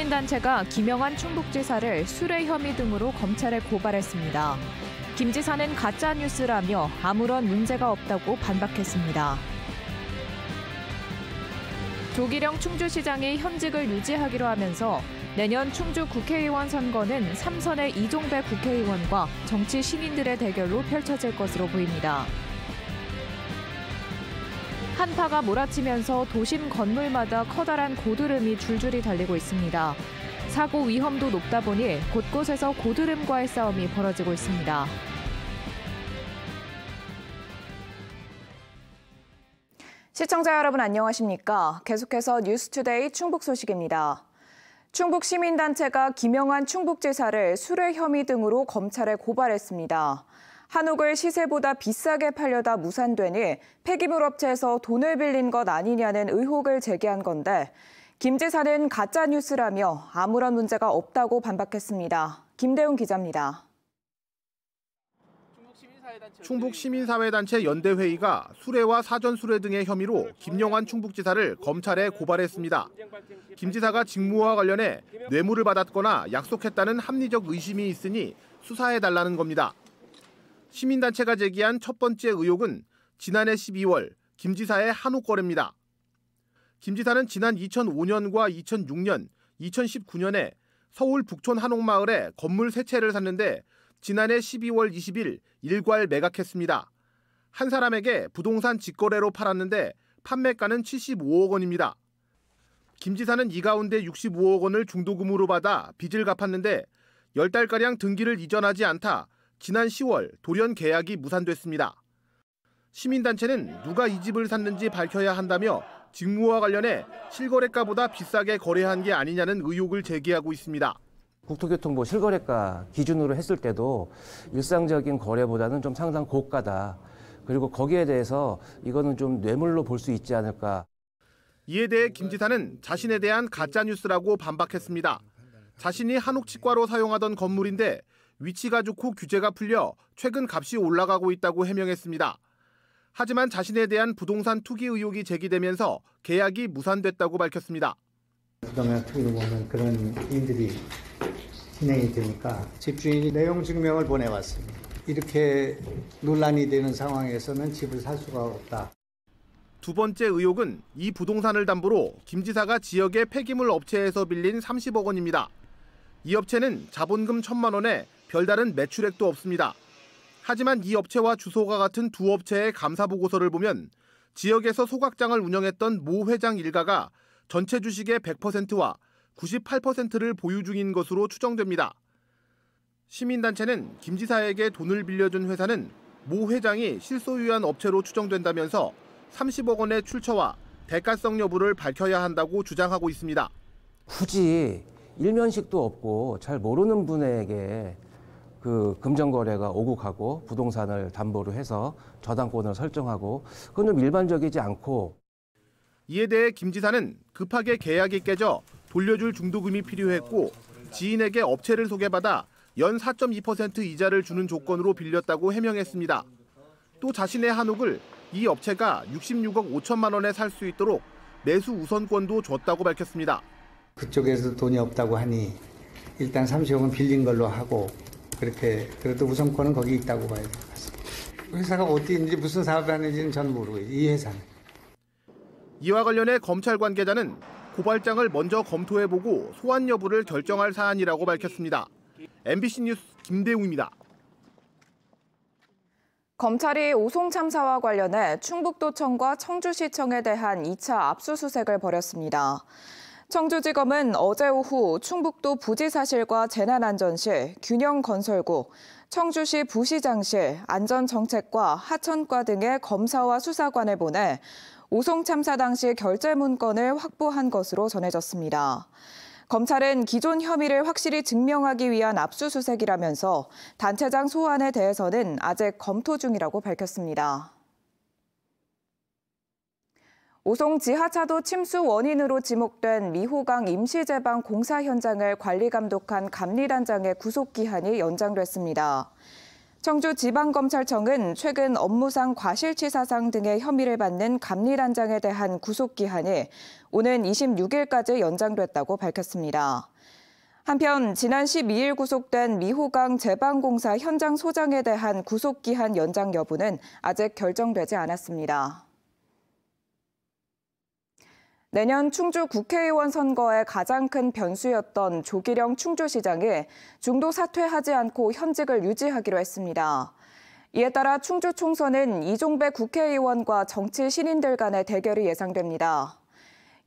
시민단체가 김영환 충북지사를 수뢰 혐의 등으로 검찰에 고발했습니다. 김 지사는 가짜뉴스라며 아무런 문제가 없다고 반박했습니다. 조기령 충주시장이 현직을 유지하기로 하면서 내년 충주 국회의원 선거는 3선의 이종배 국회의원과 정치 신인들의 대결로 펼쳐질 것으로 보입니다. 한파가 몰아치면서 도심 건물마다 커다란 고드름이 줄줄이 달리고 있습니다. 사고 위험도 높다 보니 곳곳에서 고드름과의 싸움이 벌어지고 있습니다. 시청자 여러분 안녕하십니까? 계속해서 뉴스투데이 충북 소식입니다. 충북 시민단체가 김영환 충북지사를 수뢰 혐의 등으로 검찰에 고발했습니다. 한옥을 시세보다 비싸게 팔려다 무산되니 폐기물 업체에서 돈을 빌린 것 아니냐는 의혹을 제기한 건데 김 지사는 가짜뉴스라며 아무런 문제가 없다고 반박했습니다. 김대웅 기자입니다. 충북시민사회단체 연대회의가 수뢰와 사전수뢰 등의 혐의로 김영환 충북지사를 검찰에 고발했습니다. 김 지사가 직무와 관련해 뇌물을 받았거나 약속했다는 합리적 의심이 있으니 수사해달라는 겁니다. 시민단체가 제기한 첫 번째 의혹은 지난해 12월 김 지사의 한옥 거래입니다. 김 지사는 지난 2005년과 2006년, 2019년에 서울 북촌 한옥마을에 건물 3채를 샀는데 지난해 12월 20일 일괄 매각했습니다. 한 사람에게 부동산 직거래로 팔았는데 판매가는 75억 원입니다. 김 지사는 이 가운데 65억 원을 중도금으로 받아 빚을 갚았는데 10달가량 등기를 이전하지 않다 지난 10월 돌연 계약이 무산됐습니다. 시민단체는 누가 이 집을 샀는지 밝혀야 한다며 직무와 관련해 실거래가보다 비싸게 거래한 게 아니냐는 의혹을 제기하고 있습니다. 국토교통부 실거래가 기준으로 했을 때도 일상적인 거래보다는 좀 상당 고가다. 그리고 거기에 대해서 이거는 좀 뇌물로 볼 수 있지 않을까. 이에 대해 김 지사는 자신에 대한 가짜뉴스라고 반박했습니다. 자신이 한옥 치과로 사용하던 건물인데 위치가 좋고 규제가 풀려 최근 값이 올라가고 있다고 해명했습니다. 하지만 자신에 대한 부동산 투기 의혹이 제기되면서 계약이 무산됐다고 밝혔습니다. 부동산 투기로 보면 그런 일들이 진행이 되니까 집주인이 내용 증명을 보내왔습니다. 이렇게 논란이 되는 상황에서는 집을 살 수가 없다. 두 번째 의혹은 이 부동산을 담보로 김 지사가 지역의 폐기물 업체에서 빌린 30억 원입니다. 이 업체는 자본금 1,000만 원에 별다른 매출액도 없습니다. 하지만 이 업체와 주소가 같은 두 업체의 감사 보고서를 보면 지역에서 소각장을 운영했던 모 회장 일가가 전체 주식의 100%와 98%를 보유 중인 것으로 추정됩니다. 시민단체는 김 지사에게 돈을 빌려준 회사는 모 회장이 실소유한 업체로 추정된다면서 30억 원의 출처와 대가성 여부를 밝혀야 한다고 주장하고 있습니다. 굳이 일면식도 없고 잘 모르는 분에게 그 금전거래가 오고 가고 부동산을 담보로 해서 저당권을 설정하고 그건 좀 일반적이지 않고. 이에 대해 김 지사는 급하게 계약이 깨져 돌려줄 중도금이 필요했고 지인에게 업체를 소개받아 연 4.2% 이자를 주는 조건으로 빌렸다고 해명했습니다. 또 자신의 한옥을 이 업체가 66억 5천만 원에 살 수 있도록 매수 우선권도 줬다고 밝혔습니다. 그쪽에서 돈이 없다고 하니 일단 30억은 빌린 걸로 하고 그렇게 그래도 우선권은 거기 있다고 봐야 될 것 같습니다. 회사가 어디 있는지 무슨 사업을 하는지는 저는 모르고 이 회사는. 이와 관련해 검찰 관계자는 고발장을 먼저 검토해보고 소환 여부를 결정할 사안이라고 밝혔습니다. MBC 뉴스 김대웅입니다. 검찰이 오송 참사와 관련해 충북도청과 청주시청에 대한 2차 압수수색을 벌였습니다. 청주지검은 어제 오후 충북도 부지사실과 재난안전실, 균형건설국, 청주시 부시장실, 안전정책과 하천과 등의 검사와 수사관을 보내 오송 참사 당시 결재 문건을 확보한 것으로 전해졌습니다. 검찰은 기존 혐의를 확실히 증명하기 위한 압수수색이라면서 단체장 소환에 대해서는 아직 검토 중이라고 밝혔습니다. 오송 지하차도 침수 원인으로 지목된 미호강 임시제방 공사 현장을 관리 감독한 감리단장의 구속기한이 연장됐습니다. 청주지방검찰청은 최근 업무상 과실치사상 등의 혐의를 받는 감리단장에 대한 구속기한이 오는 26일까지 연장됐다고 밝혔습니다. 한편 지난 12일 구속된 미호강 제방공사 현장 소장에 대한 구속기한 연장 여부는 아직 결정되지 않았습니다. 내년 충주 국회의원 선거의 가장 큰 변수였던 조기령 충주시장이 중도 사퇴하지 않고 현직을 유지하기로 했습니다. 이에 따라 충주 총선은 이종배 국회의원과 정치 신인들 간의 대결이 예상됩니다.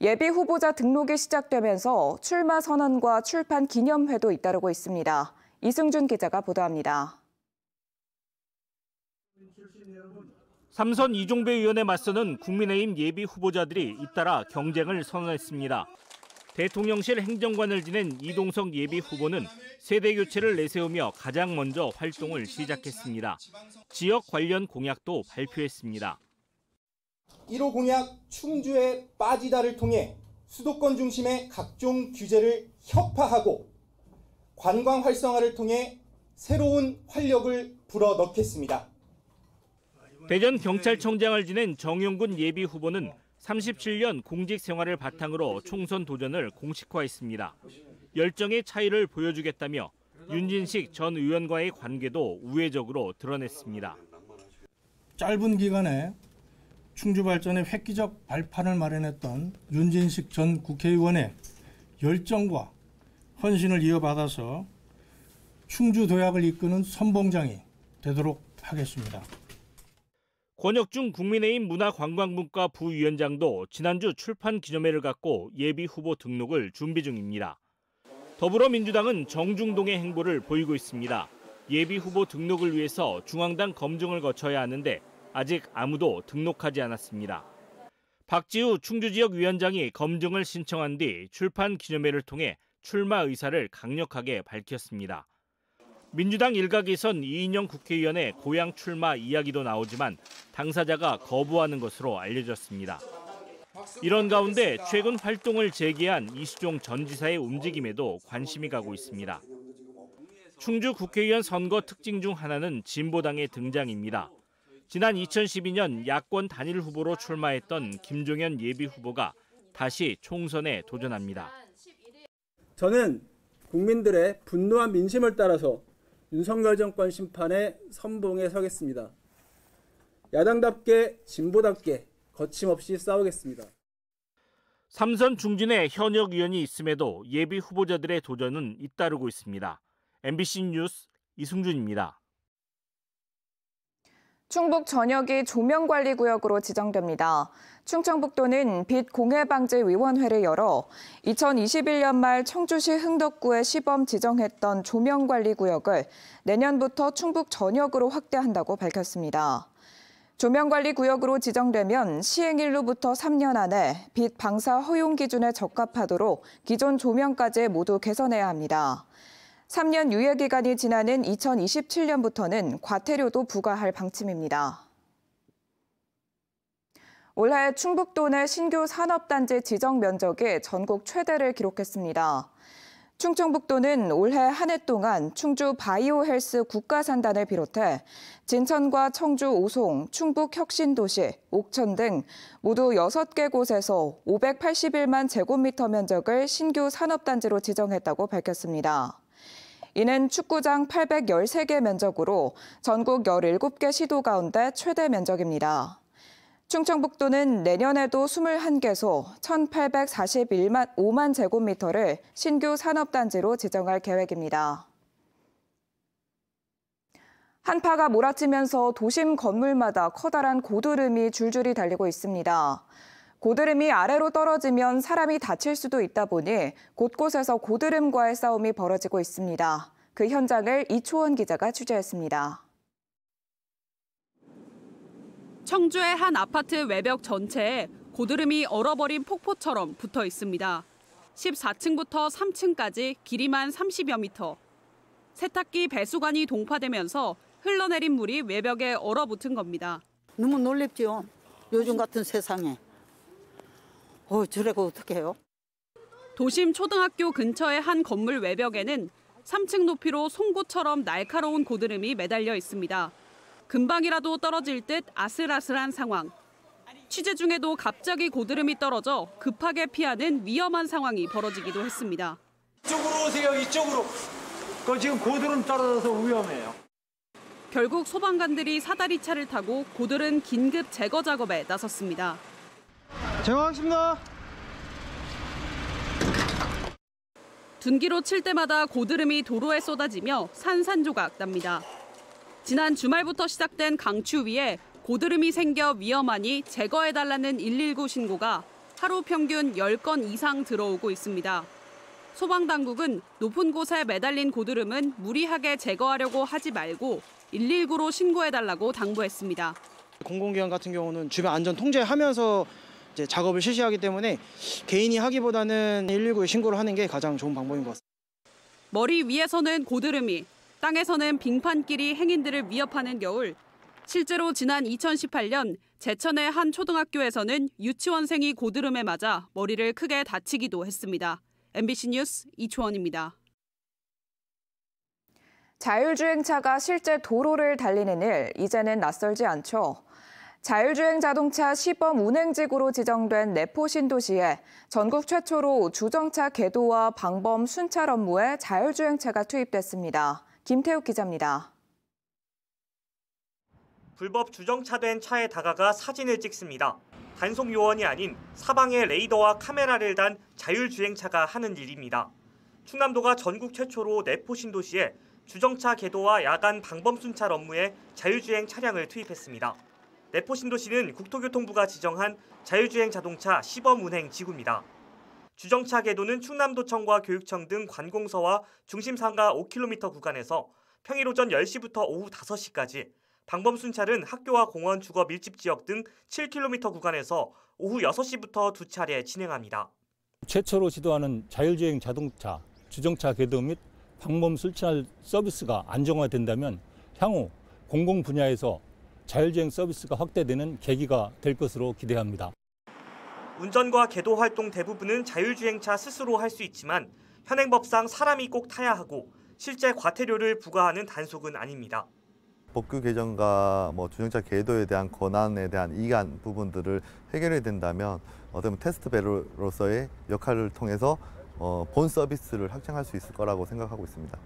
예비 후보자 등록이 시작되면서 출마 선언과 출판 기념회도 잇따르고 있습니다. 이승준 기자가 보도합니다. 3선 이종배 의원에 맞서는 국민의힘 예비 후보자들이 잇따라 경쟁을 선언했습니다. 대통령실 행정관을 지낸 이동석 예비 후보는 세대 교체를 내세우며 가장 먼저 활동을 시작했습니다. 지역 관련 공약도 발표했습니다. 1호 공약 충주의 빠지다를 통해 수도권 중심의 각종 규제를 혁파하고 관광 활성화를 통해 새로운 활력을 불어넣겠습니다. 대전 경찰청장을 지낸 정용군 예비 후보는 37년 공직 생활을 바탕으로 총선 도전을 공식화했습니다. 열정의 차이를 보여주겠다며 윤진식 전 의원과의 관계도 우회적으로 드러냈습니다. 짧은 기간에 충주 발전의 획기적 발판을 마련했던 윤진식 전 국회의원의 열정과 헌신을 이어받아서 충주 도약을 이끄는 선봉장이 되도록 하겠습니다. 권혁중 국민의힘 문화관광문과 부위원장도 지난주 출판 기념회를 갖고 예비 후보 등록을 준비 중입니다. 더불어민주당은 정중동의 행보를 보이고 있습니다. 예비 후보 등록을 위해서 중앙당 검증을 거쳐야 하는데 아직 아무도 등록하지 않았습니다. 박지우 충주지역위원장이 검증을 신청한 뒤 출판 기념회를 통해 출마 의사를 강력하게 밝혔습니다. 민주당 일각에선 이인영 국회의원의 고향 출마 이야기도 나오지만 당사자가 거부하는 것으로 알려졌습니다. 이런 가운데 최근 활동을 재개한 이수종 전 지사의 움직임에도 관심이 가고 있습니다. 충주 국회의원 선거 특징 중 하나는 진보당의 등장입니다. 지난 2012년 야권 단일 후보로 출마했던 김종현 예비 후보가 다시 총선에 도전합니다. 저는 국민들의 분노한 민심을 따라서 윤석열 정권 심판의 선봉에 서겠습니다. 야당답게 진보답게 거침없이 싸우겠습니다. 3선 중진의 현역 의원이 있음에도 예비 후보자들의 도전은 잇따르고 있습니다. MBC 뉴스 이승준입니다. 충북 전역이 조명관리구역으로 지정됩니다. 충청북도는 빛공해방지위원회를 열어 2021년 말 청주시 흥덕구에 시범 지정했던 조명관리구역을 내년부터 충북 전역으로 확대한다고 밝혔습니다. 조명관리구역으로 지정되면 시행일로부터 3년 안에 빛 방사 허용 기준에 적합하도록 기존 조명까지 모두 개선해야 합니다. 3년 유예 기간이 지나는 2027년부터는 과태료도 부과할 방침입니다. 올해 충북도 내 신규 산업단지 지정 면적이 전국 최대를 기록했습니다. 충청북도는 올해 한 해 동안 충주 바이오헬스 국가산단을 비롯해 진천과 청주 오송, 충북 혁신도시, 옥천 등 모두 6개 곳에서 581만 제곱미터 면적을 신규 산업단지로 지정했다고 밝혔습니다. 이는 축구장 813개 면적으로 전국 17개 시도 가운데 최대 면적입니다. 충청북도는 내년에도 21개소 1,841만 제곱미터를 신규 산업단지로 지정할 계획입니다. 한파가 몰아치면서 도심 건물마다 커다란 고드름이 줄줄이 달리고 있습니다. 고드름이 아래로 떨어지면 사람이 다칠 수도 있다 보니 곳곳에서 고드름과의 싸움이 벌어지고 있습니다. 그 현장을 이초원 기자가 취재했습니다. 청주의 한 아파트 외벽 전체에 고드름이 얼어버린 폭포처럼 붙어 있습니다. 14층부터 3층까지 길이만 30여 미터. 세탁기 배수관이 동파되면서 흘러내린 물이 외벽에 얼어붙은 겁니다. 너무 놀랍죠. 요즘 같은 세상에. 저래가 어떡해요? 도심 초등학교 근처의 한 건물 외벽에는 3층 높이로 송곳처럼 날카로운 고드름이 매달려 있습니다. 금방이라도 떨어질 듯 아슬아슬한 상황. 취재 중에도 갑자기 고드름이 떨어져 급하게 피하는 위험한 상황이 벌어지기도 했습니다. 이쪽으로 오세요, 이쪽으로. 지금 고드름 떨어져서 위험해요. 결국 소방관들이 사다리차를 타고 고드름 긴급 제거 작업에 나섰습니다. 제거하겠습니다. 둔기로 칠 때마다 고드름이 도로에 쏟아지며 산산조각 납니다. 지난 주말부터 시작된 강추위에 고드름이 생겨 위험하니 제거해달라는 119 신고가 하루 평균 10건 이상 들어오고 있습니다. 소방당국은 높은 곳에 매달린 고드름은 무리하게 제거하려고 하지 말고 119로 신고해달라고 당부했습니다. 공공기관 같은 경우는 주변 안전 통제하면서 이제 작업을 실시하기 때문에 개인이 하기보다는 119에 신고를 하는 게 가장 좋은 방법인 것 같습니다. 머리 위에서는 고드름이, 땅에서는 빙판길이 행인들을 위협하는 겨울. 실제로 지난 2018년 제천의 한 초등학교에서는 유치원생이 고드름에 맞아 머리를 크게 다치기도 했습니다. MBC 뉴스 이초원입니다. 자율주행차가 실제 도로를 달리는 일, 이제는 낯설지 않죠. 자율주행 자동차 시범 운행지구로 지정된 내포신도시에 전국 최초로 주정차 계도와 방범 순찰 업무에 자율주행차가 투입됐습니다. 김태욱 기자입니다. 불법 주정차된 차에 다가가 사진을 찍습니다. 단속 요원이 아닌 사방에 레이더와 카메라를 단 자율주행차가 하는 일입니다. 충남도가 전국 최초로 내포신도시에 주정차 계도와 야간 방범 순찰 업무에 자율주행 차량을 투입했습니다. 내포신도시는 국토교통부가 지정한 자율주행 자동차 시범 운행 지구입니다. 주정차 계도는 충남도청과 교육청 등 관공서와 중심 상가 5km 구간에서 평일 오전 10시부터 오후 5시까지, 방범 순찰은 학교와 공원, 주거 밀집 지역 등 7km 구간에서 오후 6시부터 2차례 진행합니다. 최초로 시도하는 자율주행 자동차 주정차 계도 및 방범 순찰 서비스가 안정화된다면 향후 공공 분야에서 자율주행 서비스가 확대되는 계기가 될 것으로 기대합니다. 운전과 계도 활동 대부분은 자율주행차 스스로 할 수 있지만 현행법상 사람이 꼭 타야 하고 실제 과태료를 부과하는 단속은 아닙니다. 법규 개정과 주정차 계도에 대한 권한에 대한 이관 부분들을 해결해야 된다면 어떤 테스트 배로서의 역할을 통해서 본 서비스를 확장할 수 있을 거라고 생각하고 있습니다.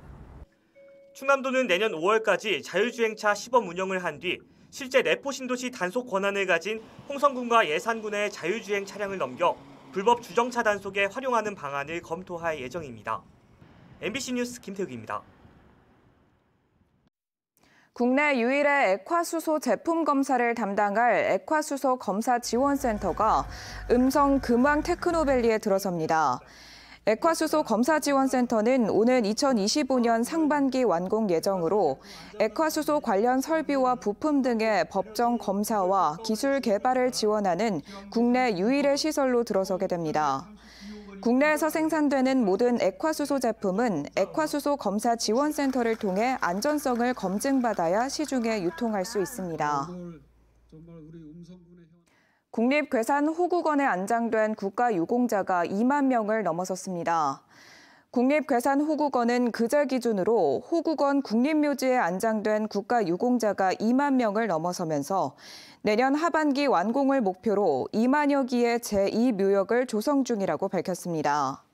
충남도는 내년 5월까지 자율주행차 시범 운영을 한 뒤 실제 내포신도시 단속 권한을 가진 홍성군과 예산군의 자율주행 차량을 넘겨 불법 주정차 단속에 활용하는 방안을 검토할 예정입니다. MBC 뉴스 김태욱입니다. 국내 유일의 액화수소 제품 검사를 담당할 액화수소 검사 지원센터가 음성 금왕 테크노밸리에 들어섭니다. 액화수소 검사지원센터는 오는 2025년 상반기 완공 예정으로 액화수소 관련 설비와 부품 등의 법정 검사와 기술 개발을 지원하는 국내 유일의 시설로 들어서게 됩니다. 국내에서 생산되는 모든 액화수소 제품은 액화수소 검사지원센터를 통해 안전성을 검증받아야 시중에 유통할 수 있습니다. 국립괴산호국원에 안장된 국가유공자가 2만 명을 넘어섰습니다. 국립괴산호국원은 그제 기준으로 호국원 국립묘지에 안장된 국가유공자가 2만 명을 넘어서면서 내년 하반기 완공을 목표로 2만여 기의 제2묘역을 조성 중이라고 밝혔습니다.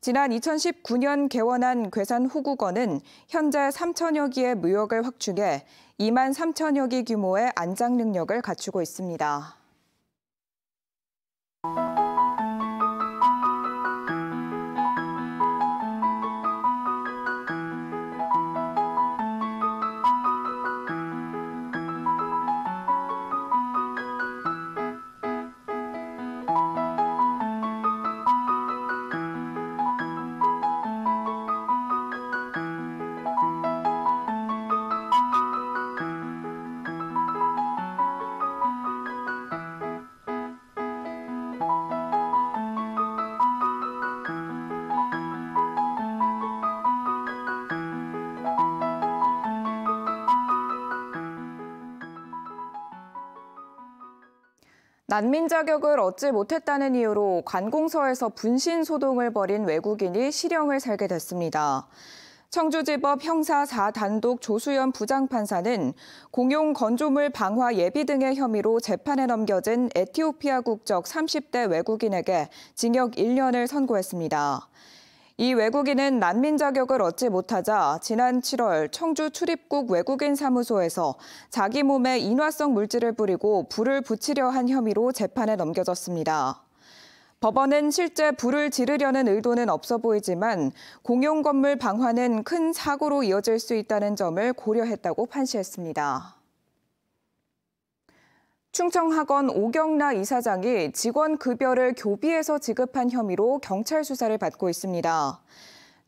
지난 2019년 개원한 괴산호국원은 현재 3천여 기의 묘역을 확충해 2만 3천여 기 규모의 안장 능력을 갖추고 있습니다. 난민 자격을 얻지 못했다는 이유로 관공서에서 분신 소동을 벌인 외국인이 실형을 살게 됐습니다. 청주지법 형사 4단독 조수연 부장판사는 공용 건조물 방화 예비 등의 혐의로 재판에 넘겨진 에티오피아 국적 30대 외국인에게 징역 1년을 선고했습니다. 이 외국인은 난민 자격을 얻지 못하자 지난 7월 청주 출입국 외국인 사무소에서 자기 몸에 인화성 물질을 뿌리고 불을 붙이려 한 혐의로 재판에 넘겨졌습니다. 법원은 실제 불을 지르려는 의도는 없어 보이지만 공용 건물 방화는 큰 사고로 이어질 수 있다는 점을 고려했다고 판시했습니다. 충청학원 오경라 이사장이 직원 급여를 교비해서 지급한 혐의로 경찰 수사를 받고 있습니다.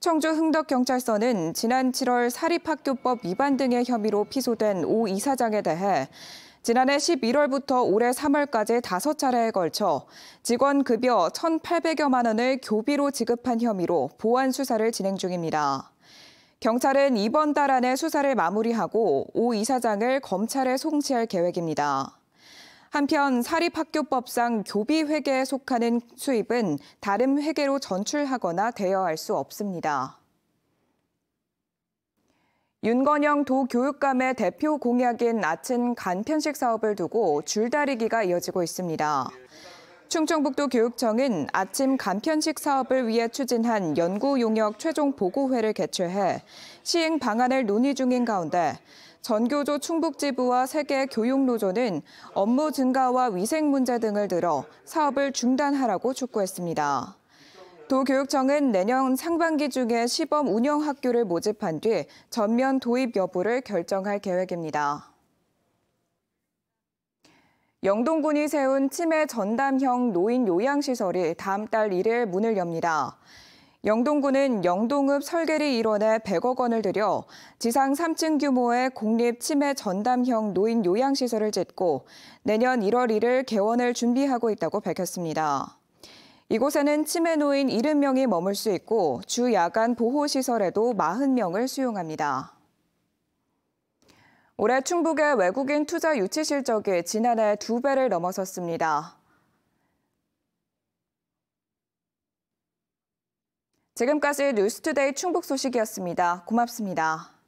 청주 흥덕경찰서는 지난 7월 사립학교법 위반 등의 혐의로 피소된 오 이사장에 대해 지난해 11월부터 올해 3월까지 5차례에 걸쳐 직원 급여 1,800여만 원을 교비로 지급한 혐의로 보완 수사를 진행 중입니다. 경찰은 이번 달 안에 수사를 마무리하고 오 이사장을 검찰에 송치할 계획입니다. 한편 사립학교법상 교비 회계에 속하는 수입은 다른 회계로 전출하거나 대여할 수 없습니다. 윤건영 도교육감의 대표 공약인 아침 간편식 사업을 두고 줄다리기가 이어지고 있습니다. 충청북도 교육청은 아침 간편식 사업을 위해 추진한 연구 용역 최종 보고회를 개최해 시행 방안을 논의 중인 가운데 전교조 충북지부와 세계 교육노조는 업무 증가와 위생 문제 등을 들어 사업을 중단하라고 촉구했습니다. 도교육청은 내년 상반기 중에 시범 운영 학교를 모집한 뒤 전면 도입 여부를 결정할 계획입니다. 영동군이 세운 치매 전담형 노인 요양시설이 다음 달 1일 문을 엽니다. 영동군은 영동읍 설계리 일원에 100억 원을 들여 지상 3층 규모의 공립 치매 전담형 노인 요양시설을 짓고 내년 1월 1일 개원을 준비하고 있다고 밝혔습니다. 이곳에는 치매 노인 70명이 머물 수 있고 주 야간 보호시설에도 40명을 수용합니다. 올해 충북의 외국인 투자 유치 실적이 지난해 2배를 넘어섰습니다. 지금까지 뉴스투데이 충북 소식이었습니다. 고맙습니다.